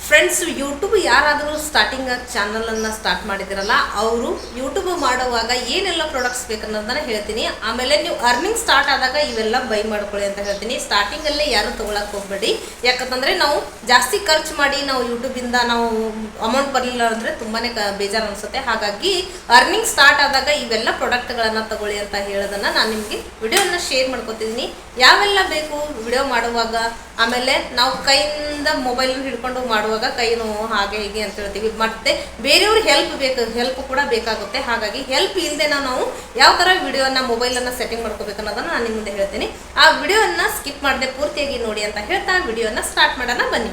Friends, YouTube ಯಾರಾದರೂ starting ಚಾನಲನ್ನು start ಮಾಡಿದಿರಲ್ಲ, ಅವರು ಯೂಟ್ಯೂಬ್ ಮಾಡುವಾಗ ಏನೆಲ್ಲ ಪ್ರಾಡಕ್ಟ್ಸ್ ಬೇಕನ್ನೋದನ್ನ ಹೇಳ್ತೀನಿ. ಆಮೇಲೆ ನೀವು ಅರ್ನಿಂಗ್ ಸ್ಟಾರ್ಟ್ ಆದಾಗ ಇವೆಲ್ಲ ಬೈ ಮಾಡ್ಕೊಳ್ಳಿ ಅಂತ ಹೇಳ್ತೀನಿ. ಸ್ಟಾರ್ಟಿಂಗಲ್ಲೇ ಯಾರು ತೊಗೊಳಕ್ಕೆ ಹೋಗಬೇಡಿ. ಯಾಕಂತಂದರೆ ನಾವು ಜಾಸ್ತಿ ಖರ್ಚು ಮಾಡಿ ನಾವು ಯೂಟ್ಯೂಬಿಂದ ನಾವು ಅಮೌಂಟ್ ಬರಲಿಲ್ಲ ಅಂದರೆ ತುಂಬಾ ಬೇಜಾರು ಅನಿಸುತ್ತೆ. ಹಾಗಾಗಿ ಅರ್ನಿಂಗ್ ಸ್ಟಾರ್ಟ್ ಆದಾಗ ಇವೆಲ್ಲ ಪ್ರಾಡಕ್ಟ್ಗಳನ್ನು ತಗೊಳ್ಳಿ ಅಂತ ಹೇಳೋದನ್ನು ನಾನು ನಿಮಗೆ ವಿಡಿಯೋನ ಶೇರ್ ಮಾಡ್ಕೊತಿದ್ದೀನಿ. ಯಾವೆಲ್ಲ ಬೇಕು ವಿಡಿಯೋ ಮಾಡುವಾಗ, ಆಮೇಲೆ ನಾವು ಕೈಯಿಂದ ಮೊಬೈಲ್ ಹಿಡ್ಕೊಂಡು ಮಾಡುವಾಗ ಕೈ ನೋವು ಹಾಗೆ ಹೀಗೆ ಅಂತ ಹೇಳ್ತೀವಿ. ಮತ್ತೆ ಬೇರೆಯವ್ರ ಹೆಲ್ಪ್ ಕೂಡ ಬೇಕಾಗುತ್ತೆ. ಹಾಗಾಗಿ ಹೆಲ್ಪ್ ಇಲ್ಲದೆ ನಾವು ಯಾವ ಥರ ವಿಡಿಯೋನ ಮೊಬೈಲನ್ನು ಸೆಟ್ಟಿಂಗ್ ಮಾಡ್ಕೋಬೇಕು ಅನ್ನೋದನ್ನು ನಾನು ನಿಮ್ಮ ಮುಂದೆ ಹೇಳ್ತೀನಿ. ಆ ವಿಡಿಯೋನ ಸ್ಕಿಪ್ ಮಾಡದೆ ಪೂರ್ತಿಯಾಗಿ ನೋಡಿ ಅಂತ ಹೇಳ್ತಾ ವಿಡಿಯೋನ ಸ್ಟಾರ್ಟ್ ಮಾಡೋಣ, ಬನ್ನಿ.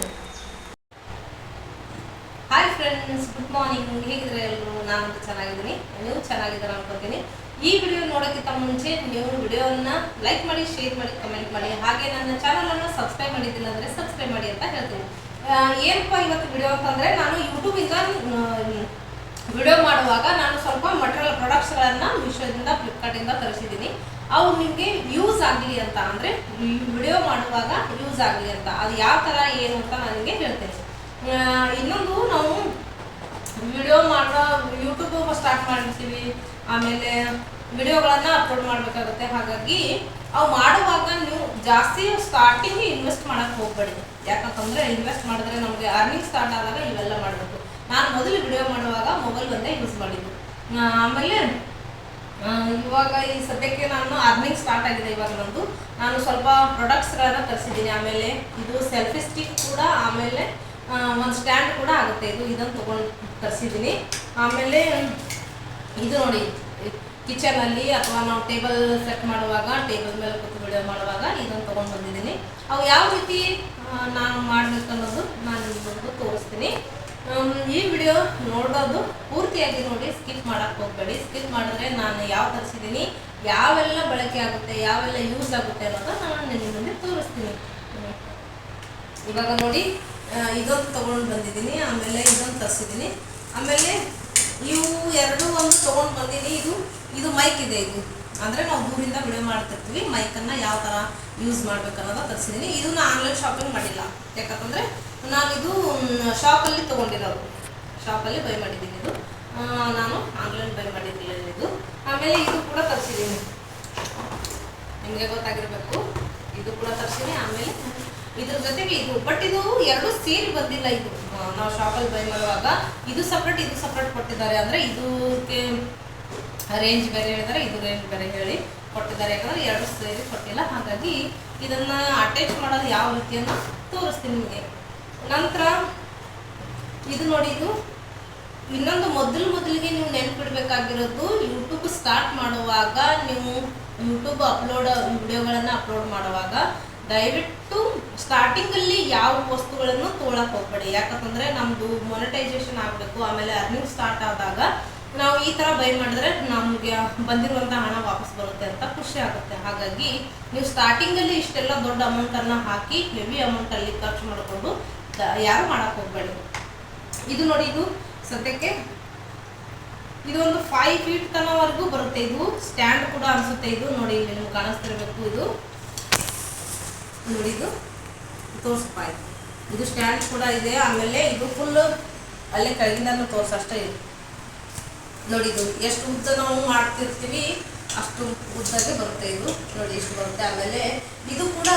Hi friends, good morning. ಹೇಗಿದ್ರೆ ಎಲ್ಲರೂ? ನಾನಂತೂ ಚೆನ್ನಾಗಿದ್ದೀನಿ, ನೀವು ಚೆನ್ನಾಗಿದ್ದೀರ ಅನ್ಕೋತೀನಿ. ಈ ವಿಡಿಯೋ ನೋಡೋಕ್ಕಿಂತ ಮುಂಚೆ ನೀವು ವಿಡಿಯೋನ ಲೈಕ್ ಮಾಡಿ, ಶೇರ್ ಮಾಡಿ, ಕಮೆಂಟ್ ಮಾಡಿ, ಹಾಗೆ ನನ್ನ ಚಾನಲನ್ನು ಸಬ್ಸ್ಕ್ರೈಬ್ ಮಾಡಿದ್ದಿಲ್ಲ ಅಂದರೆ ಸಬ್ಸ್ಕ್ರೈಬ್ ಮಾಡಿ ಅಂತ ಹೇಳ್ತೀನಿ. ಏನಪ್ಪ ಇವತ್ತು ವಿಡಿಯೋ ಅಂತಂದರೆ, ನಾನು ಯೂಟ್ಯೂಬಿಂದ ವಿಡಿಯೋ ಮಾಡುವಾಗ ನಾನು ಸ್ವಲ್ಪ ಮಟೀರಿಯಲ್ ಪ್ರಾಡಕ್ಟ್ಸ್ಗಳನ್ನು ಮೀಶೋದಿಂದ, ಫ್ಲಿಪ್ಕಾರ್ಟಿಂದ ತರಿಸಿದ್ದೀನಿ. ಅವು ನಿಮಗೆ ಯೂಸ್ ಆಗಲಿ ಅಂತ, ಅಂದರೆ ವಿಡಿಯೋ ಮಾಡುವಾಗ ಯೂಸ್ ಆಗಲಿ ಅಂತ. ಅದು ಯಾವ ಥರ ಏನು ಅಂತ ನನಗೆ ಹೇಳ್ತೇನೆ. ಇನ್ನೊಂದು, ನಾವು ವಿಡಿಯೋ ಮಾಡುವ ಯೂಟ್ಯೂಬ್ ಸ್ಟಾರ್ಟ್ ಮಾಡಿರ್ತೀವಿ, ಆಮೇಲೆ ವಿಡಿಯೋಗಳನ್ನು ಅಪ್ಲೋಡ್ ಮಾಡಬೇಕಾಗುತ್ತೆ. ಹಾಗಾಗಿ ಅವು ಮಾಡುವಾಗ ನೀವು ಜಾಸ್ತಿ ಸ್ಟಾರ್ಟಿಂಗ್ ಇನ್ವೆಸ್ಟ್ ಮಾಡೋಕ್ಕೆ ಹೋಗಬೇಡಿ. ಯಾಕಂತಂದರೆ ಇನ್ವೆಸ್ಟ್ ಮಾಡಿದ್ರೆ ನಮಗೆ ಅರ್ನಿಂಗ್ ಸ್ಟಾರ್ಟ್ ಆದಾಗ ಇವೆಲ್ಲ ಮಾಡಬೇಕು. ನಾನು ಮೊದಲು ವಿಡಿಯೋ ಮಾಡುವಾಗ ಮೊಬೈಲ್ ಒಂದೇ ಯೂಸ್ ಮಾಡಿದ್ದು. ಆಮೇಲೆ ಇವಾಗ ಈ ಸದ್ಯಕ್ಕೆ ನಾನು ಅರ್ನಿಂಗ್ ಸ್ಟಾರ್ಟ್ ಆಗಿದೆ ಇವಾಗ ನಂದು. ನಾನು ಸ್ವಲ್ಪ ಪ್ರಾಡಕ್ಟ್ಸ್ಗಳನ್ನು ತರಿಸಿದ್ದೀನಿ. ಆಮೇಲೆ ಇದು ಸೆಲ್ಫಿ ಸ್ಟಿಕ್ ಕೂಡ, ಆಮೇಲೆ ಒಂದು ಸ್ಟ್ಯಾಂಡ್ ಕೂಡ ಆಗುತ್ತೆ. ಇದನ್ನು ತೊಗೊಂಡು ತರಿಸಿದ್ದೀನಿ. ಆಮೇಲೆ ಇದು ನೋಡಿ, ಕಿಚನಲ್ಲಿ ಅಥವಾ ನಾವು ಟೇಬಲ್ ಸೆಟ್ ಮಾಡುವಾಗ, ಟೇಬಲ್ ಮೇಲೆ ಕೂತು ವಿಡಿಯೋ ಮಾಡುವಾಗ ಇದನ್ನು ತೊಗೊಂಡು ಬಂದಿದ್ದೀನಿ. ಅವು ಯಾವ ರೀತಿ ನಾನು ಮಾಡಬೇಕು ಅನ್ನೋದು ನಾನು ನಿಮಗೆ ತೋರಿಸ್ತೀನಿ. ಈ ವಿಡಿಯೋ ನೋಡೋದು ಪೂರ್ತಿಯಾಗಿ ನೋಡಿ, ಸ್ಕಿಪ್ ಮಾಡೋಕ್ಕೆ ಹೋಗಬೇಡಿ. ಸ್ಕಿಪ್ ಮಾಡಿದ್ರೆ ನಾನು ಯಾವ ತರಿಸಿದ್ದೀನಿ, ಯಾವೆಲ್ಲ ಬಳಕೆ ಆಗುತ್ತೆ, ಯಾವೆಲ್ಲ ಯೂಸ್ ಆಗುತ್ತೆ ಅನ್ನೋದು ನಾನು ನಿಮ್ಮ ಮುಂದೆ ತೋರಿಸ್ತೀನಿ. ಇವಾಗ ನೋಡಿ, ಇದೊಂದು ತೊಗೊಂಡು ಬಂದಿದ್ದೀನಿ, ಆಮೇಲೆ ಇದೊಂದು ತರಿಸಿದ್ದೀನಿ. ಆಮೇಲೆ ಇವು ಎರಡು ಒಂದು ತೊಗೊಂಡು ಬಂದೀನಿ. ಇದು ಮೈಕ್ ಇದೆ. ಇದು ಅಂದರೆ ನಾವು ದೂರಿಂದ ವಿಡಿಯೋ ಮಾಡ್ತಿರ್ತೀವಿ, ಮೈಕನ್ನು ಯಾವ ಥರ ಯೂಸ್ ಮಾಡ್ಬೇಕು ಅನ್ನೋದು ತರಿಸಿದ್ದೀನಿ. ಇದನ್ನು ಆನ್ಲೈನ್ ಶಾಪಿಂಗ್ ಮಾಡಿಲ್ಲ, ಯಾಕಂತಂದರೆ ನಾನು ಇದು ಶಾಪಲ್ಲಿ ತೊಗೊಂಡಿರೋದು, ಶಾಪಲ್ಲಿ ಬೈ ಮಾಡಿದ್ದೀನಿ. ಇದು ನಾನು ಆನ್ಲೈನ್ ಬೈ ಮಾಡಿದ್ದಿಲ್ಲ ಇದು. ಆಮೇಲೆ ಇದು ಕೂಡ ತರಿಸಿದ್ದೀನಿ, ನಿಮಗೆ ಗೊತ್ತಾಗಿರಬೇಕು. ಇದು ಕೂಡ ತರಿಸಿದ್ದೀನಿ. ಆಮೇಲೆ ಇದ್ರ ಜೊತೆಗೆ ಇದು ಎರಡು ಸೇರಿ ಬಂದಿಲ್ಲ. ಇದು ನಾವು ಶಾಪಲ್ಲಿ ಬೈ ಮಾಡುವಾಗ ಇದು ಸಪ್ರೇಟ್ ಕೊಟ್ಟಿದ್ದಾರೆ. ಅಂದರೆ ಇದಕ್ಕೆ ರೇಂಜ್ ಬೇರೆ ಹೇಳಿದ್ದಾರೆ, ಇದು ರೇಂಜ್ ಬೇರೆ ಹೇಳಿ ಕೊಟ್ಟಿದ್ದಾರೆ. ಯಾಕಂದರೆ ಎರಡು ಸೇರಿ ಕೊಟ್ಟಿಲ್ಲ. ಹಾಗಾಗಿ ಇದನ್ನು ಅಟ್ಯಾಚ್ ಮಾಡೋದು ಯಾವ ರೀತಿಯನ್ನು ತೋರಿಸ್ತೀನಿ ನಿಮಗೆ. ನಂತರ ಇದು ನೋಡಿ, ಇದು ಇನ್ನೊಂದು ಮೊದಲಿಗೆ ನೀವು ನೆನಪಿಡಬೇಕಾಗಿರೋದು, ಯೂಟ್ಯೂಬ್ ಸ್ಟಾರ್ಟ್ ಮಾಡುವಾಗ, ನೀವು ಯೂಟ್ಯೂಬ್ ವಿಡಿಯೋಗಳನ್ನು ಅಪ್ಲೋಡ್ ಮಾಡುವಾಗ ದಯವಿಟ್ಟು ಸ್ಟಾರ್ಟಿಂಗಲ್ಲಿ ಯಾವ ವಸ್ತುಗಳನ್ನು ತೊಗೊಳಕ್ಕೆ ಹೋಗಬೇಡಿ. ಯಾಕಂತಂದರೆ ನಮ್ಮದು ಮೊನೆಟೈಸೇಷನ್ ಆಗಬೇಕು. ಆಮೇಲೆ ಅರ್ನಿಂಗ್ ಸ್ಟಾರ್ಟ್ ಆದಾಗ ನಾವು ಈ ಥರ ಬೈ ಮಾಡಿದ್ರೆ ನಮಗೆ ಬಂದಿರುವಂಥ ಹಣ ವಾಪಸ್ ಬರುತ್ತೆ ಅಂತ ಖುಷಿ ಆಗುತ್ತೆ. ಹಾಗಾಗಿ ನೀವು ಸ್ಟಾರ್ಟಿಂಗಲ್ಲಿ ಇಷ್ಟೆಲ್ಲ ದೊಡ್ಡ ಅಮೌಂಟನ್ನು ಹಾಕಿ ಹೆವಿ ಅಮೌಂಟಲ್ಲಿ ಖರ್ಚು ಮಾಡಿಕೊಂಡು ಯಾರು ಮಾಡೋಕ್ಕೆ ಹೋಗಬೇಡಿ. ಇದು ನೋಡಿ, ಇದು ಸದ್ಯಕ್ಕೆ ಇದೊಂದು 5 ಫೀಟ್ ತನವರೆಗೂ ಬರುತ್ತೆ. ಇದು ಸ್ಟ್ಯಾಂಡ್ ಕೂಡ ಅನಿಸುತ್ತೆ. ಇದು ನೋಡಿ, ಇಲ್ಲಿ ನಿಮ್ಗೆ ಕಾಣಿಸ್ತಿರಬೇಕು. ಇದು ನೋಡಿ, ಇದು ತೋರಿಸಪ್ಪ. ಇದು ಸ್ಟ್ಯಾಂಡ್ ಕೂಡ ಇದೆ. ಆಮೇಲೆ ಇದು ಫುಲ್ಲು ಅಲ್ಲೇ ಕೆಳಗಿಂದ ತೋರಿಸಷ್ಟೇ ಇದೆ ನೋಡಿ. ಇದು ಎಷ್ಟು ಉದ್ದ ನಾವು ಮಾಡ್ತಿರ್ತೀವಿ ಅಷ್ಟು ಉದ್ದಾಗೆ ಬರುತ್ತೆ. ಇದು ನೋಡಿ ಎಷ್ಟು ಬರುತ್ತೆ. ಆಮೇಲೆ ಇದು ಕೂಡ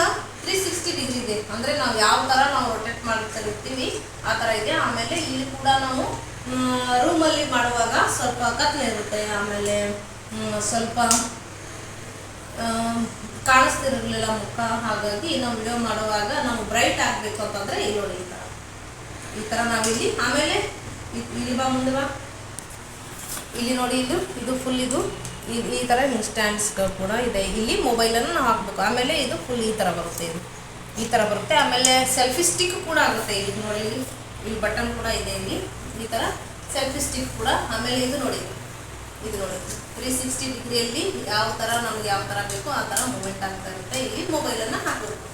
360 ಡಿಗ್ರಿ ಇದೆ. ಅಂದರೆ ನಾವು ಯಾವ ಥರ ನಾವು ರೊಟೇಟ್ ಮಾಡ್ತಿರ್ತೀವಿ ಆ ಥರ ಇದೆ. ಆಮೇಲೆ ಇಲ್ಲಿ ಕೂಡ ನಾವು ರೂಮಲ್ಲಿ ಮಾಡುವಾಗ ಸ್ವಲ್ಪ ಕತ್ಲೆ ಇರುತ್ತೆ. ಆಮೇಲೆ ಸ್ವಲ್ಪ ಕಾಣಿಸ್ತಿರಲಿಲ್ಲ ಮುಖ. ಹಾಗಾಗಿ ನಾವು ವಿಡಿಯೋ ಮಾಡುವಾಗ ನಾವು ಬ್ರೈಟ್ ಆಗಬೇಕು ಅಂತಂದರೆ ಇಲ್ಲಿ ನೋಡಿ, ಈ ಥರ ನಾವಿಲ್ಲಿ. ಆಮೇಲೆ ಇಲ್ಲಿ ಬಾ, ಮುಂದೆ ಬಾ. ಇಲ್ಲಿ ನೋಡಿ, ಇದು ಫುಲ್ ಈ ಥರ ಸ್ಟ್ಯಾಂಡ್ಸ್ಗಳು ಕೂಡ ಇದೆ. ಇಲ್ಲಿ ಮೊಬೈಲನ್ನು ನಾವು ಹಾಕಬೇಕು. ಆಮೇಲೆ ಇದು ಫುಲ್ ಈ ಥರ ಬರುತ್ತೆ. ಈ ಥರ ಬರುತ್ತೆ. ಆಮೇಲೆ ಸೆಲ್ಫಿ ಸ್ಟಿಕ್ ಕೂಡ ಆಗುತ್ತೆ. ಇಲ್ಲಿ ನೋಡಿ, ಇಲ್ಲಿ ಬಟನ್ ಕೂಡ ಇದೆ. ಇಲ್ಲಿ ಈ ಥರ ಸೆಲ್ಫಿ ಸ್ಟಿಕ್ ಕೂಡ. ಆಮೇಲೆ ಇದು ನೋಡಿ 360 ಡಿಗ್ರಿಯಲ್ಲಿ ನಮ್ಗೆ ಯಾವ ಥರ ಬೇಕೋ ಆ ಥರ ಮೂಮೆಂಟ್ ಆಗ್ತಾ ಇರುತ್ತೆ. ಇಲ್ಲಿ ಮೊಬೈಲನ್ನು ಹಾಕಬೇಕು.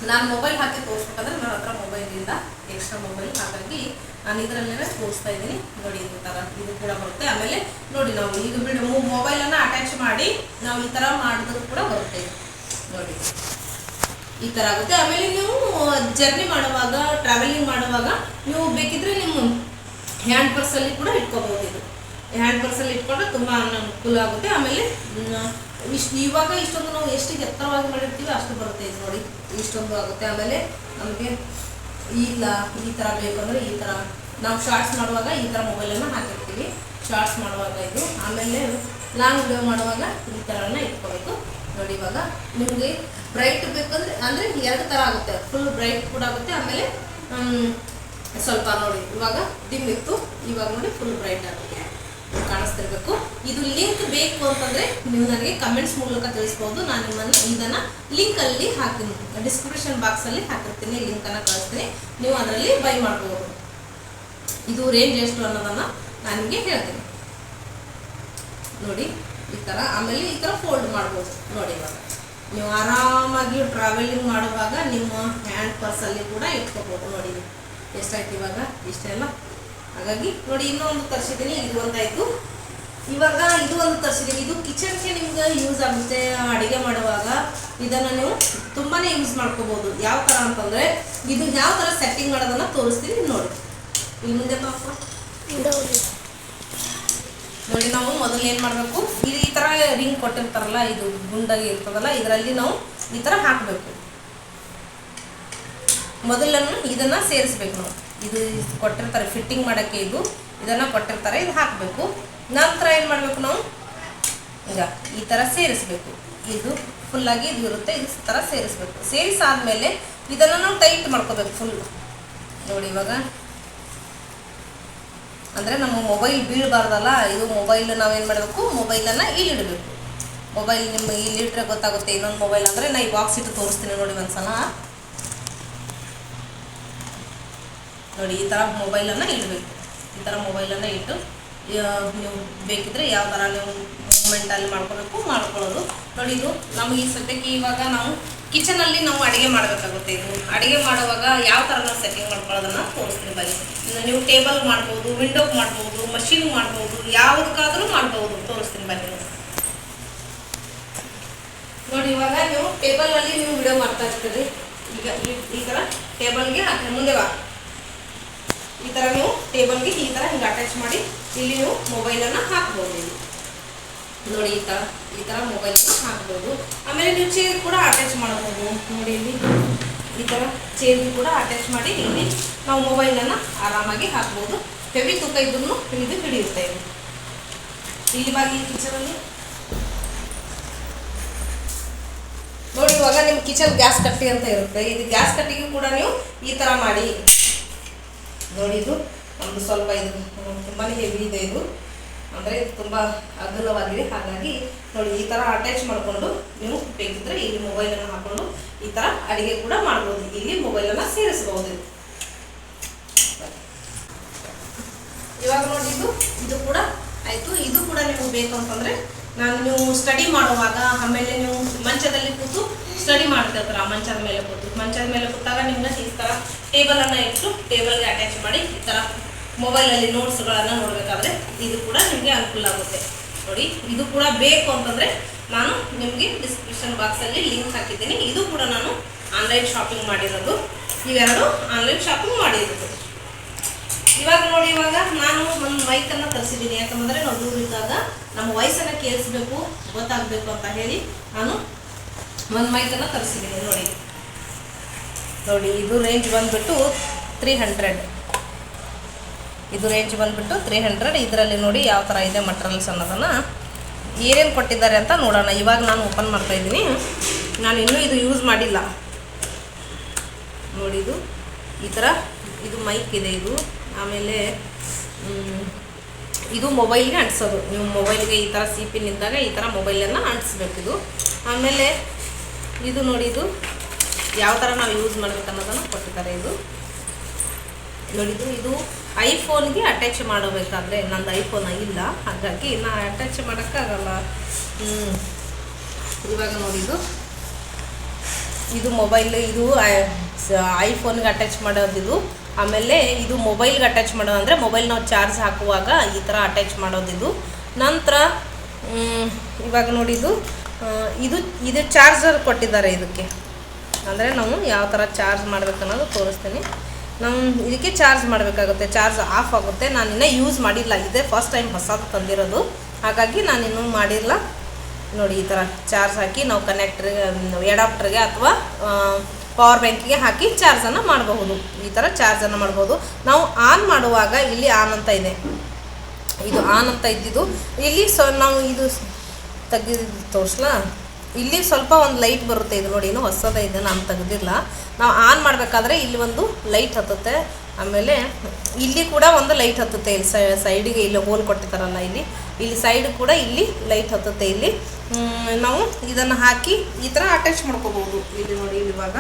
ನಾನು ಮೊಬೈಲ್ ಹಾಕಿ ತೋರಿಸ್ಬೇಕಂದ್ರೆ ನನ್ನ ಹತ್ರ ಮೊಬೈಲ್ ಇಲ್ಲ, ಎಕ್ಸ್ಟ್ರಾ ಮೊಬೈಲ್. ಹಾಗಾಗಿ ನಾನು ಇದರಲ್ಲೇ ತೋರಿಸ್ತಾ ಇದ್ದೀನಿ. ನೋಡಿ, ಈ ಥರ ಇದು ಕೂಡ ಬರುತ್ತೆ. ಆಮೇಲೆ ನೋಡಿ, ನಾವು ಈಗ ಮೊಬೈಲನ್ನು ಅಟ್ಯಾಚ್ ಮಾಡಿ ನಾವು ಈ ಥರ ಮಾಡಿದ್ರು ಕೂಡ ಬರುತ್ತೆ. ನೋಡಿ, ಈ ಥರ ಆಗುತ್ತೆ. ಆಮೇಲೆ ನೀವು ಜರ್ನಿ ಮಾಡುವಾಗ, ಟ್ರಾವೆಲಿಂಗ್ ಮಾಡುವಾಗ ಮಾಡುವಾಗ ನೀವು ಬೇಕಿದ್ರೆ ನಿಮ್ಮ ಹ್ಯಾಂಡ್ ಪರ್ಸಲ್ಲಿ ಕೂಡ ಇಟ್ಕೋಬಹುದು. ಇದು ಹ್ಯಾಂಡ್ ಪರ್ಸಲ್ಲಿ ಇಟ್ಕೊಂಡ್ರೆ ತುಂಬ ಅನುಕೂಲ ಆಗುತ್ತೆ. ಆಮೇಲೆ ಇವಾಗ ಇಷ್ಟೊಂದು ನಾವು ಎಷ್ಟು ಎತ್ತರವಾಗಿ ಮಾಡಿರ್ತೀವಿ ಅಷ್ಟು ಬರುತ್ತೆ. ಇದು ನೋಡಿ ಇಷ್ಟೊಂದು ಆಗುತ್ತೆ. ಆಮೇಲೆ ನಮಗೆ ಇಲ್ಲ ಈ ಥರ ಬೇಕು ಅಂದರೆ ಈ ಥರ ನಾವು ಶಾರ್ಟ್ಸ್ ಮಾಡುವಾಗ ಈ ಥರ ಮೊಬೈಲನ್ನು ಹಾಕಿರ್ತೀವಿ ಶಾರ್ಟ್ಸ್ ಮಾಡುವಾಗ ಇದು. ಆಮೇಲೆ ಲಾಂಗ್ ವಿಡಿಯೋ ಮಾಡುವಾಗ ಈ ಥರನ ಇಟ್ಕೋಬೇಕು ನೋಡಿ. ಇವಾಗ ನಿಮಗೆ ಬ್ರೈಟ್ ಬೇಕಂದ್ರೆ ಅಂದರೆ 2 ಥರ ಆಗುತ್ತೆ. ಫುಲ್ ಬ್ರೈಟ್ ಕೂಡ ಆಗುತ್ತೆ. ಆಮೇಲೆ ಸ್ವಲ್ಪ ನೋಡಿ ಇವಾಗ ಡಿಮ್ ಇತ್ತು, ಇವಾಗ ನೋಡಿ ಫುಲ್ ಬ್ರೈಟ್ ಆಗುತ್ತೆ, ಕಾಣಿಸ್ತಿರ್ಬೇಕು. ಇದು ಲಿಂಕ್ ಬೇಕು ಅಂತಂದರೆ ನೀವು ನನಗೆ ಕಮೆಂಟ್ಸ್ ಮೂಲಕ ತಿಳಿಸ್ಬೋದು. ನಾನು ಇದನ್ನು ಲಿಂಕಲ್ಲಿ ಹಾಕ್ತೀನಿ, ಡಿಸ್ಕ್ರಿಪ್ಷನ್ ಬಾಕ್ಸಲ್ಲಿ ಹಾಕಿರ್ತೀನಿ, ಲಿಂಕನ್ನು ಕಳಿಸ್ತೀನಿ. ನೀವು ಅದರಲ್ಲಿ ಬೈ ಮಾಡ್ಬೋದು. ಇದು ರೇಂಜ್ ಎಷ್ಟು ಅನ್ನೋದನ್ನು ನಾನು ನಿಮಗೆ ಹೇಳ್ತೀನಿ ನೋಡಿ ಈ ಥರ. ಆಮೇಲೆ ಈ ಥರ ಫೋಲ್ಡ್ ಮಾಡ್ಬೋದು ನೋಡಿ. ಇವಾಗ ನೀವು ಆರಾಮಾಗಿ ಟ್ರಾವೆಲಿಂಗ್ ಮಾಡುವಾಗ ನಿಮ್ಮ ಹ್ಯಾಂಡ್ ಪರ್ಸಲ್ಲಿ ಕೂಡ ಇಟ್ಕೋಬೋದು ನೋಡಿ. ಎಷ್ಟಾಯ್ತು ಇವಾಗ ಇಷ್ಟೆಲ್ಲ. ಹಾಗಾಗಿ ನೋಡಿ ಇನ್ನೊಂದು ತರಿಸಿದ್ದೀನಿ, ಇದು ಒಂದಾಯಿತು. ಇವಾಗ ಇದು ಒಂದು ತರಿಸಿದ್ದೀನಿ. ಇದು ಕಿಚನ್ಗೆ ನಿಮ್ಗೆ ಯೂಸ್ ಆಗುತ್ತೆ. ಅಡುಗೆ ಮಾಡುವಾಗ ಇದನ್ನು ನೀವು ತುಂಬಾ ಯೂಸ್ ಮಾಡ್ಕೋಬೋದು. ಯಾವ ಥರ ಅಂತಂದರೆ ಇದು ಯಾವ ಥರ ಸೆಟ್ಟಿಂಗ್ ಮಾಡೋದನ್ನು ತೋರಿಸ್ತೀನಿ ನೋಡಿ. ಇಲ್ಲಿ ಮುಂದೆ ಪಾಪ ನೋಡಿ. ನಾವು ಮೊದಲು ಏನು ಮಾಡಬೇಕು, ಇದು ಈ ಥರ ರಿಂಗ್ ಕೊಟ್ಟಿರ್ತಾರಲ್ಲ, ಇದು ಗುಂಡಾಗಿ ಇರ್ತದಲ್ಲ, ಇದರಲ್ಲಿ ನಾವು ಈ ಥರ ಹಾಕಬೇಕು. ಮೊದಲನ್ನು ಇದನ್ನು ಸೇರಿಸ್ಬೇಕು ನಾವು. ಇದು ಕೊಟ್ಟಿರ್ತಾರೆ ಫಿಟ್ಟಿಂಗ್ ಮಾಡೋಕ್ಕೆ, ಇದನ್ನು ಕೊಟ್ಟಿರ್ತಾರೆ, ಇದು ಹಾಕಬೇಕು. ನಂತರ ಏನು ಮಾಡಬೇಕು ನಾವು ಈಗ ಈ ಥರ ಸೇರಿಸ್ಬೇಕು. ಇದು ಫುಲ್ಲಾಗಿ ಇದು ಇರುತ್ತೆ, ಇದು ಥರ ಸೇರಿಸ್ಬೇಕು. ಸೇರಿಸಾದ್ಮೇಲೆ ಇದನ್ನು ನಾವು ಟೈಟ್ ಮಾಡ್ಕೋಬೇಕು ಫುಲ್ ನೋಡಿ. ಇವಾಗ ಅಂದರೆ ನಮ್ಮ ಮೊಬೈಲ್ ಬೀಳಬಾರ್ದಲ್ಲ, ಇದು ಮೊಬೈಲ್ ನಾವೇನು ಮಾಡಬೇಕು, ಮೊಬೈಲನ್ನು ಇಲ್ಲಿಡಬೇಕು. ಮೊಬೈಲ್ ನಿಮ್ಮ ಇಲ್ಲಿಟ್ರೆ ಗೊತ್ತಾಗುತ್ತೆ ಇನ್ನೊಂದು ಮೊಬೈಲ್ ಅಂದರೆ. ನಾನು ಈ ಬಾಕ್ಸ್ ಇಟ್ಟು ತೋರಿಸ್ತೀನಿ ನೋಡಿ ಒಂದ್ಸಲ ನೋಡಿ. ಈ ಥರ ಮೊಬೈಲನ್ನು ಇಡಬೇಕು. ಈ ಥರ ಮೊಬೈಲನ್ನು ಇಟ್ಟು ನೀವು ಬೇಕಿದ್ರೆ ಯಾವ ಥರ ನೀವು ಮೂಮೆಂಟಲ್ಲಿ ಮಾಡ್ಕೊಳ್ಳೋದು ನೋಡಿ. ಇದು ನಮಗೆ ಈ ಸದ್ಯಕ್ಕೆ ಇವಾಗ ನಾವು ಕಿಚನಲ್ಲಿ ನಾವು ಅಡುಗೆ ಮಾಡಬೇಕಾಗುತ್ತೆ. ಇದು ಅಡುಗೆ ಮಾಡುವಾಗ ಯಾವ ಥರ ನಾವು ಸೆಟ್ಟಿಂಗ್ ಮಾಡ್ಕೊಳ್ಳೋದನ್ನು ತೋರಿಸ್ತೀನಿ ಬನ್ನಿ. ನೀವು ಟೇಬಲ್ ಮಾಡ್ಬೋದು, ವಿಂಡೋಗೆ ಮಾಡ್ಬೋದು, ಮಷಿನ್ ಮಾಡ್ಬೋದು, ಯಾವುದಕ್ಕಾದರೂ ಮಾಡ್ಬೋದು, ತೋರಿಸ್ತೀನಿ ಬನ್ನಿ ನೋಡಿ. ಇವಾಗ ನೀವು ಟೇಬಲಲ್ಲಿ ನೀವು ವಿಡಿಯೋ ಮಾಡ್ತಾ ಇರ್ತೀರಿ. ಈಗ ಈ ಥರ ಟೇಬಲ್ಗೆ ಹಾಕಿ ಮುಂದೆ ಬಾ. ಈ ಥರ ನೀವು ಟೇಬಲ್ಗೆ ಈ ಥರ ಹಿಂಗೆ ಅಟ್ಯಾಚ್ ಮಾಡಿ ಇಲ್ಲಿ ನೀವು ಮೊಬೈಲನ್ನು ಹಾಕ್ಬೋದು. ಇಲ್ಲಿ ನೋಡಿ ಈ ಥರ ಮೊಬೈಲನ್ನು ಹಾಕ್ಬೋದು. ಆಮೇಲೆ ನೀವು ಚೇರ್ ಕೂಡ ಅಟ್ಯಾಚ್ ಮಾಡ್ಬೋದು ನೋಡಿ. ಇಲ್ಲಿ ಈ ಥರ ಚೇರ್ ಕೂಡ ಅಟ್ಯಾಚ್ ಮಾಡಿ ಇಲ್ಲಿ ನಾವು ಮೊಬೈಲನ್ನು ಆರಾಮಾಗಿ ಹಾಕ್ಬೋದು. ಹೆವಿ ತೂಕ ಇದ್ರೂ ಇದು ಹಿಡಿಯುತ್ತೆ. ಇದು ಇಲ್ಲಿ ಬಾಗಿ ಕಿಚನಲ್ಲಿ ನೋಡಿ. ಇವಾಗ ನಿಮ್ಮ ಕಿಚನ್ ಗ್ಯಾಸ್ ಕಟ್ಟಿ ಅಂತ ಇರುತ್ತೆ. ಇದು ಗ್ಯಾಸ್ ಕಟ್ಟಿಗೆ ಕೂಡ ನೀವು ಈ ಥರ ಮಾಡಿ ನೋಡಿ. ಇದು ನಮ್ಮದು ಸ್ವಲ್ಪ ಇದು ತುಂಬಾ ಹೆವಿ ಇದೆ. ಇದು ಅಂದರೆ ಇದು ತುಂಬ ಅಗಲವಾಗಿದೆ. ಹಾಗಾಗಿ ನೋಡಿ ಈ ಥರ ಅಟ್ಯಾಚ್ ಮಾಡಿಕೊಂಡು ನೀವು ಬೇಕಿದ್ರೆ ಇಲ್ಲಿ ಮೊಬೈಲನ್ನು ಹಾಕ್ಕೊಂಡು ಈ ಥರ ಅಡುಗೆ ಕೂಡ ಮಾಡ್ಬೋದು. ಇಲ್ಲಿ ಮೊಬೈಲನ್ನು ಸೇರಿಸ್ಬೋದು. ಇವಾಗ ನೋಡಿ ಇದು ಕೂಡ ಆಯಿತು. ಇದು ಕೂಡ ನಿಮಗೆ ಬೇಕು ಅಂತಂದರೆ ನೀವು ಸ್ಟಡಿ ಮಾಡುವಾಗ, ಆಮೇಲೆ ನೀವು ಮಂಚದಲ್ಲಿ ಕೂತು ಸ್ಟಡಿ ಮಾಡ್ತಿರ್ತಾರೆ, ಆ ಮಂಚದ ಮೇಲೆ ಕೂತಾಗ ನಿಮ್ಗೆ ಈ ಥರ ಟೇಬಲನ್ನು ಇಟ್ಟು ಟೇಬಲ್ಗೆ ಅಟ್ಯಾಚ್ ಮಾಡಿ ಈ ಥರ ಮೊಬೈಲಲ್ಲಿ ನೋಟ್ಸ್ಗಳನ್ನು ನೋಡಬೇಕಾದ್ರೆ ಇದು ಕೂಡ ನಿಮಗೆ ಅನುಕೂಲ ಆಗುತ್ತೆ ನೋಡಿ. ಇದು ಕೂಡ ಬೇಕು ಅಂತಂದರೆ ನಾನು ನಿಮಗೆ ಡಿಸ್ಕ್ರಿಪ್ಷನ್ ಬಾಕ್ಸಲ್ಲಿ ಲಿಂಕ್ ಹಾಕಿದ್ದೀನಿ. ಇದು ಕೂಡ ನಾನು ಆನ್ಲೈನ್ ಶಾಪಿಂಗ್ ಮಾಡಿರೋದು. ಇವೆರಡು ಆನ್ಲೈನ್ ಶಾಪಿಂಗ್ ಮಾಡಿರೋದು. ಇವಾಗ ನೋಡಿ, ಇವಾಗ ನಾನು ಒಂದು ಮೈಕನ್ನು ತರಿಸಿದ್ದೀನಿ. ಯಾಕಂದರೆ ನಾವು ದೂರ ಇದ್ದಾಗ ನಮ್ಮ ವಾಯ್ಸನ್ನು ಕೇಳಿಸ್ಬೇಕು, ಗೊತ್ತಾಗಬೇಕು ಅಂತ ಹೇಳಿ ನಾನು ಒಂದು ಮೈಕನ್ನು ತರಿಸಿದ್ದೀನಿ ನೋಡಿ. ಇದು ರೇಂಜ್ ಬಂದುಬಿಟ್ಟು 300. ಇದು ರೇಂಜ್ ಬಂದುಬಿಟ್ಟು 300. ಇದರಲ್ಲಿ ನೋಡಿ ಯಾವ ಥರ ಇದೆ ಮಟೀರಿಯಲ್ಸ್ ಅನ್ನೋದನ್ನು ಏನೇನು ಕೊಟ್ಟಿದ್ದಾರೆ ಅಂತ ನೋಡೋಣ. ಇವಾಗ ನಾನು ಓಪನ್ ಮಾಡ್ತಾಯಿದ್ದೀನಿ. ನಾನು ಇನ್ನೂ ಇದು ಯೂಸ್ ಮಾಡಿಲ್ಲ ನೋಡಿ. ಈ ಥರ ಇದು ಮೈಕ್ ಇದೆ. ಇದು ಆಮೇಲೆ ಇದು ಮೊಬೈಲ್ಗೆ ಅಂಟಿಸೋದು. ನೀವು ಮೊಬೈಲ್ಗೆ ಈ ಥರ ಸಿಪಿನ್ ಇದ್ದಾಗ ಈ ಥರ ಮೊಬೈಲನ್ನು ಅಂಟಿಸ್ಬೇಕು. ಇದು ಆಮೇಲೆ ಇದು ನೋಡಿ, ಇದು ಯಾವ ಥರ ನಾವು ಯೂಸ್ ಮಾಡಬೇಕು ಅನ್ನೋದನ್ನು ಕೊಟ್ಟಿದ್ದಾರೆ. ಇದು ನೋಡಿ, ಇದು ಐಫೋನ್ಗೆ ಅಟ್ಯಾಚ್ ಮಾಡಬೇಕಾದ್ರೆ ನಂದು ಐಫೋನ್ ಇಲ್ಲ, ಹಾಗಾಗಿ ನಾನು ಅಟ್ಯಾಚ್ ಮಾಡೋಕ್ಕಾಗಲ್ಲ. ಇವಾಗ ನೋಡಿ, ಇದು ಮೊಬೈಲ್, ಇದು ಐಫೋನ್ಗೆ ಅಟ್ಯಾಚ್ ಮಾಡೋದಿದು. ಆಮೇಲೆ ಇದು ಮೊಬೈಲ್ಗೆ ಅಟ್ಯಾಚ್ ಮಾಡೋದು ಅಂದರೆ ಮೊಬೈಲ್ ನಾವು ಚಾರ್ಜ್ ಹಾಕುವಾಗ ಈ ಥರ ಅಟ್ಯಾಚ್ ಮಾಡೋದಿದು. ನಂತರ ಇವಾಗ ನೋಡಿ, ಇದು ಚಾರ್ಜರ್ ಕೊಟ್ಟಿದ್ದಾರೆ ಇದಕ್ಕೆ. ಅಂದರೆ ನಾವು ಯಾವ ಥರ ಚಾರ್ಜ್ ಮಾಡಬೇಕು ಅನ್ನೋದು ತೋರಿಸ್ತೀನಿ. ನಾವು ಇದಕ್ಕೆ ಚಾರ್ಜ್ ಮಾಡಬೇಕಾಗುತ್ತೆ, ಚಾರ್ಜ್ ಆಫ್ ಆಗುತ್ತೆ. ನಾನಿನ್ನೂ ಯೂಸ್ ಮಾಡಿಲ್ಲ, ಇದೇ ಫಸ್ಟ್ ಟೈಮ್ ಹೊಸದು ತಂದಿರೋದು, ಹಾಗಾಗಿ ನಾನಿನ್ನೂ ಮಾಡಿಲ್ಲ. ನೋಡಿ ಈ ಥರ ಚಾರ್ಜ್ ಹಾಕಿ ನಾವು ಕನೆಕ್ಟ್ರಿಗೆ, ಎಡಾಪ್ಟರ್ಗೆ ಅಥವಾ ಪವರ್ ಬ್ಯಾಂಕಿಗೆ ಹಾಕಿ ಚಾರ್ಜನ್ನು ಮಾಡಬಹುದು. ಈ ಥರ ಚಾರ್ಜನ್ನು ಮಾಡ್ಬೋದು. ನಾವು ಆನ್ ಮಾಡುವಾಗ ಇಲ್ಲಿ ಆನ್ ಅಂತ ಇದೆ, ಇದು ಆನ್ ಅಂತ ಇದ್ದಿದ್ದು. ಇಲ್ಲಿ ನಾವು ಇದು ತೆಗೆದು ತೋರಿಸ್ಲಾ, ಇಲ್ಲಿ ಸ್ವಲ್ಪ ಒಂದು ಲೈಟ್ ಬರುತ್ತೆ. ಇದು ನೋಡಿ, ಇನ್ನೂ ಹೊಸದ ಇದೆ, ನಾನು ತೆಗೆದಿಲ್ಲ. ನಾವು ಆನ್ ಮಾಡಬೇಕಾದ್ರೆ ಇಲ್ಲಿ ಒಂದು ಲೈಟ್ ಹತ್ತುತ್ತೆ, ಆಮೇಲೆ ಇಲ್ಲಿ ಕೂಡ ಒಂದು ಲೈಟ್ ಹತ್ತುತ್ತೆ. ಇಲ್ಲಿ ಸೈಡಿಗೆ ಇಲ್ಲಿ ಹೋಲ್ ಕೊಟ್ಟಿರ್ತಾರಲ್ಲ, ಇಲ್ಲಿ ಸೈಡ್ ಕೂಡ ಇಲ್ಲಿ ಲೈಟ್ ಹತ್ತುತ್ತೆ. ಇಲ್ಲಿ ನಾವು ಇದನ್ನು ಹಾಕಿ ಈ ಥರ ಅಟ್ಯಾಚ್ ಮಾಡ್ಕೋಬೋದು. ಇಲ್ಲಿ ನೋಡಿ, ಇವಾಗ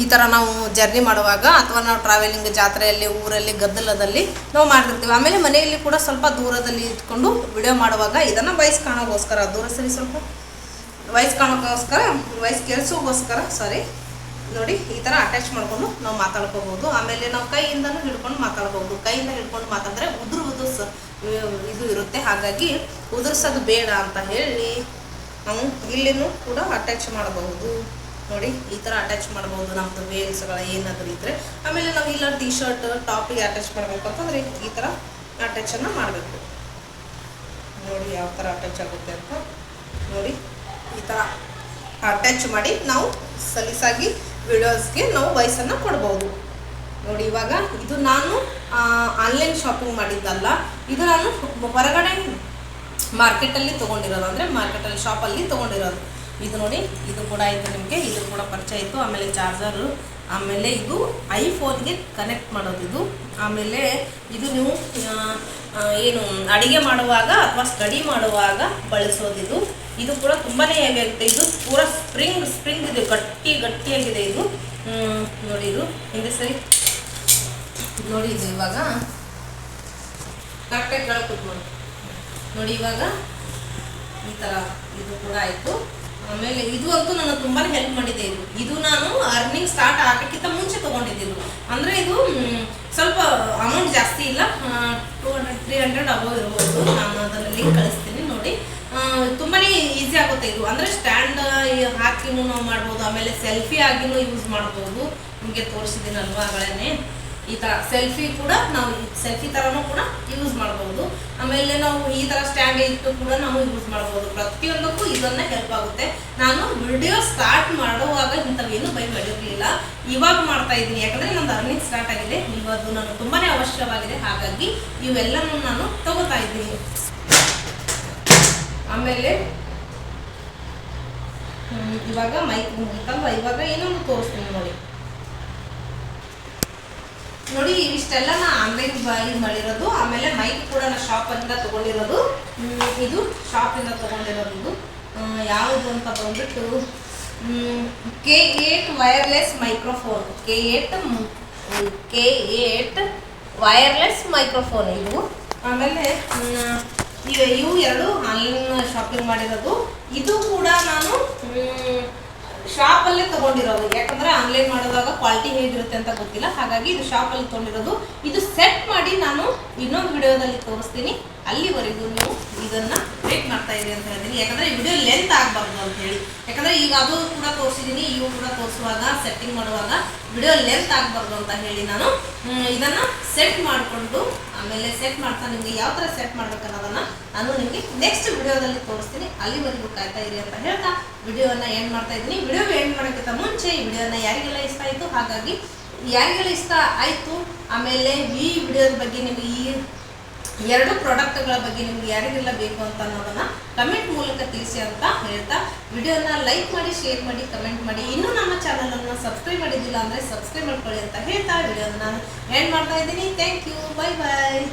ಈ ಥರ ನಾವು ಜರ್ನಿ ಮಾಡುವಾಗ ಅಥವಾ ನಾವು ಟ್ರಾವೆಲಿಂಗ್, ಜಾತ್ರೆಯಲ್ಲಿ, ಊರಲ್ಲಿ, ಗದ್ದಲದಲ್ಲಿ ನಾವು ಮಾಡಿರ್ತೀವಿ. ಆಮೇಲೆ ಮನೆಯಲ್ಲಿ ಕೂಡ ಸ್ವಲ್ಪ ದೂರದಲ್ಲಿ ಇಟ್ಕೊಂಡು ವಿಡಿಯೋ ಮಾಡುವಾಗ ಇದನ್ನು ವಾಯ್ಸ್ ಕಾಣೋಗೋಸ್ಕರ, ದೂರ ಸರಿ ಸ್ವಲ್ಪ ವಾಯ್ಸ್ ಕಾಣೋಕ್ಕೋಸ್ಕರ, ವಾಯ್ಸ್ ಕೇಳಿಸೋಗೋಸ್ಕರ ನೋಡಿ ಈ ಥರ ಅಟ್ಯಾಚ್ ಮಾಡ್ಕೊಂಡು ನಾವು ಮಾತಾಡ್ಕೋಬೋದು. ಆಮೇಲೆ ನಾವು ಕೈಯಿಂದನೂ ಹಿಡ್ಕೊಂಡು ಮಾತಾಡ್ಬೋದು. ಕೈಯಿಂದ ಹಿಡ್ಕೊಂಡು ಮಾತಾಡಿದ್ರೆ ಇದು ಇರುತ್ತೆ, ಹಾಗಾಗಿ ಉದುರ್ಸೋದು ಬೇಡ ಅಂತ ಹೇಳಿ ನಾವು ಇಲ್ಲಿನೂ ಕೂಡ ಅಟ್ಯಾಚ್ ಮಾಡಬಹುದು. ನೋಡಿ ಈ ಥರ ಅಟ್ಯಾಚ್ ಮಾಡ್ಬೋದು ನಮ್ಮದು ವೇಲ್ಸ್ಗಳ ಏನಾದರೂ ಇದ್ದರೆ. ಆಮೇಲೆ ನಾವು ಇಲ್ಲ ಟಿ ಶರ್ಟ್ ಟಾಪಿಗೆ ಅಟ್ಯಾಚ್ ಮಾಡಬೇಕು ಅಂತಂದರೆ ಈ ಥರ ಅಟ್ಯಾಚನ್ನು ಮಾಡಬೇಕು. ನೋಡಿ ಯಾವ ಥರ ಅಟ್ಯಾಚ್ ಆಗುತ್ತೆ ಅಂತ. ನೋಡಿ ಈ ಥರ ಅಟ್ಯಾಚ್ ಮಾಡಿ ನಾವು ಸಲೀಸಾಗಿ ವಿಡಿಯೋಸ್ಗೆ ನಾವು ವಾಯ್ಸನ್ನು ಕೊಡ್ಬೋದು. ನೋಡಿ ಇವಾಗ ಇದು ನಾನು ಆನ್ಲೈನ್ ಶಾಪಿಂಗ್ ಮಾಡಿದ್ದಲ್ಲ, ಇದು ನಾನು ಹೊರಗಡೆ ಮಾರ್ಕೆಟಲ್ಲಿ ತೊಗೊಂಡಿರೋದು, ಅಂದರೆ ಮಾರ್ಕೆಟಲ್ಲಿ ಶಾಪಲ್ಲಿ ತೊಗೊಂಡಿರೋದು. ಇದು ನೋಡಿ, ಇದು ಕೂಡ ಇದು ನಿಮಗೆ, ಇದು ಕೂಡ ಪರಿಚಯ ಇತ್ತು. ಆಮೇಲೆ ಚಾರ್ಜರು, ಆಮೇಲೆ ಇದು ಐಫೋನ್ಗೆ ಕನೆಕ್ಟ್ ಮಾಡೋದು ಇದು. ಆಮೇಲೆ ಇದು ನೀವು ಏನು ಅಡುಗೆ ಮಾಡುವಾಗ ಅಥವಾ ಸ್ಟಡಿ ಮಾಡುವಾಗ ಬಳಸೋದಿದು. ಇದು ಕೂಡ ತುಂಬಾ ಹೇಗಾಗುತ್ತೆ. ಇದು ಪೂರ ಸ್ಪ್ರಿಂಗ್ ಇದೆ, ಗಟ್ಟಿಯಾಗಿದೆ ಇದು. ನೋಡಿ ಇದು ಹಿಂದೆ ಸರಿ ನೋಡಿ, ಇದು ಇವಾಗ ಕರೆಕ್ಟಾಗಿ ಕೂತ್ಕೊಂಡು ನೋಡಿ. ಇವಾಗ ಈ ಥರ ಇದು ಕೂಡ ಆಯಿತು. ಆಮೇಲೆ ಇದು ಅಂತೂ ನನಗೆ ತುಂಬಾ ಹೆಲ್ಪ್ ಮಾಡಿದೆ. ಇದು ನಾನು ಅರ್ನಿಂಗ್ ಸ್ಟಾರ್ಟ್ ಆಗೋಕ್ಕಿಂತ ಮುಂಚೆ ತೊಗೊಂಡಿದ್ದು. ಅಂದರೆ ಇದು ಸ್ವಲ್ಪ ಅಮೌಂಟ್ ಜಾಸ್ತಿ ಇಲ್ಲ, 200-300 ಅಬೌವ್ ಇರ್ಬೋದು. ನಾನು ಅದನ್ನು ಲಿಂಕ್ ಕಳಿಸ್ತೀನಿ ನೋಡಿ. ತುಂಬಾ ಈಸಿ ಆಗುತ್ತೆ ಇದು. ಅಂದರೆ ಸ್ಟ್ಯಾಂಡ್ ಹಾಕಿನೂ ನಾವು ಮಾಡ್ಬೋದು, ಆಮೇಲೆ ಸೆಲ್ಫಿ ಆಗಿನೂ ಯೂಸ್ ಮಾಡ್ಬೋದು. ನಿಮಗೆ ತೋರಿಸಿದ್ದೀನಲ್ವ ಆಗಲೇ, ಈ ಥರ ಸೆಲ್ಫಿ ಕೂಡ ನಾವು ಸೆಲ್ಫಿ ಥರನೂ ಕೂಡ ಯೂಸ್ ಮಾಡ್ಬೋದು. ಆಮೇಲೆ ನಾವು ಈ ಥರ ಸ್ಟ್ಯಾಂಡ್ ಇಟ್ಟು ಕೂಡ ನಾವು ಯೂಸ್ ಮಾಡ್ಬೋದು. ಪ್ರತಿಯೊಂದಕ್ಕೂ ಇದನ್ನೇ ಹೆಲ್ಪ್ ಆಗುತ್ತೆ. ನಾನು ವಿಡಿಯೋ ಸ್ಟಾರ್ಟ್ ಮಾಡುವಾಗ ಇಂಥವೇನು ಬೈ ಮಾಡಿರಲಿಲ್ಲ, ಇವಾಗ ಮಾಡ್ತಾ ಇದ್ದೀನಿ. ಯಾಕಂದರೆ ನಂದು ಅರ್ನಿಂಗ್ ಸ್ಟಾರ್ಟ್ ಆಗಿದೆ, ಇವತ್ತು ನನಗೆ ತುಂಬಾ ಅವಶ್ಯವಾಗಿದೆ. ಹಾಗಾಗಿ ಇವೆಲ್ಲನೂ ನಾನು ತಗೋತಾ ಇದ್ದೀನಿ. ಆಮೇಲೆ ಇವಾಗ ಮೈಕ್ ಮುಗಿತಲ್ವ, ಇವಾಗ ಇನ್ನೊಂದು ತೋರಿಸ್ತೀನಿ ನೋಡಿ. ನೋಡಿ ಇವಿಷ್ಟೆಲ್ಲ ನಾ ಆನ್ಲೈನ್ ಬೈ ಮಾಡಿರೋದು. ಆಮೇಲೆ ಮೈಕ್ ಕೂಡ ನಾನು ಶಾಪಿಂದ ತೊಗೊಂಡಿರೋದು. ಇದು ಶಾಪಿಂದ ತೊಗೊಂಡಿರೋದು. ಇದು ಯಾವುದು ಅಂತ ಬಂದ್ಬಿಟ್ಟು K8 wireless microphone. K8 wireless microphone ಇದು. ಆಮೇಲೆ ಇವು ಎರಡು ಆನ್ಲೈನ್ ಶಾಪಿಂಗ್ ಮಾಡಿರೋದು. ಇದು ಕೂಡ ನಾನು ಶಾಪಲ್ಲೇ ತೊಗೊಂಡಿರೋದು. ಯಾಕಂದರೆ ಆನ್ಲೈನ್ ಮಾಡಿದಾಗ ಕ್ವಾಲಿಟಿ ಹೇಗಿರುತ್ತೆ ಅಂತ ಗೊತ್ತಿಲ್ಲ, ಹಾಗಾಗಿ ಇದು ಶಾಪಲ್ಲಿ ತೊಗೊಂಡಿರೋದು. ಇದು ಸೆಟ್ ಮಾಡಿ ನಾನು ಇನ್ನೊಂದು ವಿಡಿಯೋದಲ್ಲಿ ತೋರಿಸ್ತೀನಿ. ಅಲ್ಲಿವರೆಗೂ ನೀವು ಇದನ್ನು ವೇಟ್ ಮಾಡ್ತಾ ಇರಿ ಅಂತ ಹೇಳ್ತೀನಿ. ಯಾಕಂದರೆ ಈ ವಿಡಿಯೋ ಲೆಂತ್ ಆಗಬಾರ್ದು ಅಂತ ಹೇಳಿ. ಯಾಕಂದರೆ ಈಗ ಅದು ಕೂಡ ತೋರಿಸಿದ್ದೀನಿ, ಇವು ಕೂಡ ತೋರಿಸುವಾಗ ಸೆಟ್ಟಿಂಗ್ ಮಾಡುವಾಗ ವಿಡಿಯೋ ಲೆಂತ್ ಆಗಬಾರ್ದು ಅಂತ ಹೇಳಿ ನಾನು ಇದನ್ನು ಸೆಟ್ ಮಾಡಿಕೊಂಡು, ಆಮೇಲೆ ಸೆಟ್ ಮಾಡ್ತಾ ನಿಮಗೆ ಯಾವ ಥರ ಸೆಟ್ ಮಾಡ್ಬೇಕನ್ನೋದನ್ನು ನಾನು ನಿಮಗೆ ನೆಕ್ಸ್ಟ್ ವಿಡಿಯೋದಲ್ಲಿ ತೋರಿಸ್ತೀನಿ. ಅಲ್ಲಿವರೆಗೂ ಕಾಯ್ತಾ ಇರಿ ಅಂತ ಹೇಳ್ತಾ ವಿಡಿಯೋನ ಎಂಡ್ ಮಾಡ್ತಾ ಇದ್ದೀನಿ. ವಿಡಿಯೋ ಎಂಡ್ ಮಾಡೋಕ್ಕಿಂತ ಮುಂಚೆ ಈ ವಿಡಿಯೋನ ಯಾರಿಗೆಲ್ಲ ಇಷ್ಟ ಆಯಿತು, ಹಾಗಾಗಿ ಯಾರಿಗೆಲ್ಲ ಇಷ್ಟ ಆಯಿತು, ಆಮೇಲೆ ಈ ವಿಡಿಯೋದ ಬಗ್ಗೆ ನಿಮಗೆ ಈ ಎರಡು ಪ್ರಾಡಕ್ಟ್ಗಳ ಬಗ್ಗೆ ನಿಮ್ಗೆ ಯಾರಿಗೆಲ್ಲ ಬೇಕು ಅಂತ ಅನ್ನೋದನ್ನ ಕಮೆಂಟ್ ಮೂಲಕ ತಿಳಿಸಿ ಅಂತ ಹೇಳ್ತಾ ವಿಡಿಯೋನ ಲೈಕ್ ಮಾಡಿ, ಶೇರ್ ಮಾಡಿ, ಕಮೆಂಟ್ ಮಾಡಿ. ಇನ್ನೂ ನಮ್ಮ ಚಾನಲನ್ನು ಸಬ್ಸ್ಕ್ರೈಬ್ ಮಾಡಿದ್ದಿಲ್ಲ ಅಂದರೆ ಸಬ್ಸ್ಕ್ರೈಬ್ ಮಾಡ್ಕೊಳ್ಳಿ ಅಂತ ಹೇಳ್ತಾ ವಿಡಿಯೋನ ನಾನು ಎಂಡ್ ಮಾಡ್ತಾ ಇದ್ದೀನಿ. Thank you, bye bye.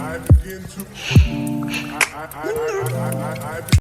I begin to